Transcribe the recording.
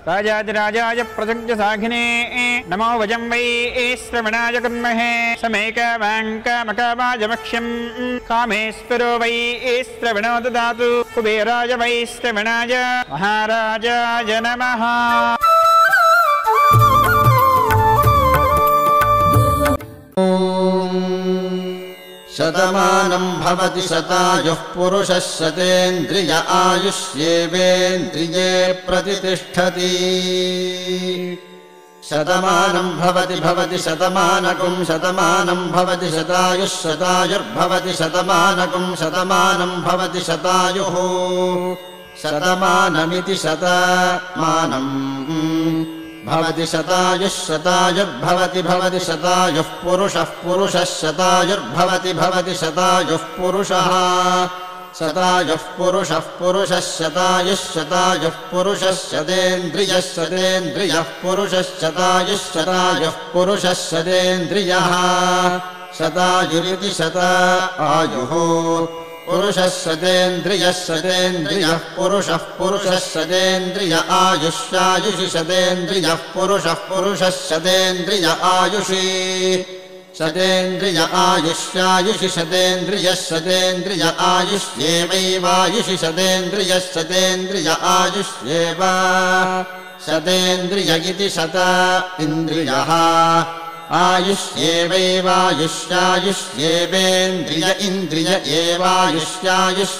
राजाधिराजाय प्रसज्ञसाघिने नमो वजं वै श्रवणाय कुर्महे समेकवाङ्कामकावाजमक्ष्यं कामेश्वरो वै श्रवणो ददातु कुबेराय वै श्रवणाय महाराजाय नमः। शतमानं भवति शतायुः पुरुषः शतेन्द्रिय आयुष्येवेन्द्रिये प्रतिष्ठति। शतमानं भवति शतमानकं शतमानं भवति शतायुः शतायुर्भवति शतमानकं शतमानं भवति शतायुः शतमानमिति शतमानम् भवति शतायुः शतायुर्भवति भवति शतायुः पुरुषः पुरुषः शतायुर्भवति भवति शतायुः पुरुषः शतायुः पुरुषः पुरुषः शतायुः शतायुः पुरुषः शतेन्द्रियः शतेन्द्रियः पुरुषः शतायुः शतायुः पुरुषः शतेन्द्रियः शतायुरिति शतायुः पुरुषः शतेन्द्रियः शतेन्द्रियः पुरुषः पुरुषः शतेन्द्रिय आयुष्यायुषि शतेन्द्रियः पुरुषः पुरुषः शतेन्द्रिय आयुषि शतेन्द्रिय आयुष्यायुषि शतेन्द्रियः शतेन्द्रिय आयुष्येवैवायुषि शतेन्द्रियः शतेन्द्रिय आयुष्येव शतेन्द्रिय इति शत इन्द्रियः आयुष्येवैवायुष्यायुष्येवेन्द्रिय इन्द्रिय एवायुष्यायुष्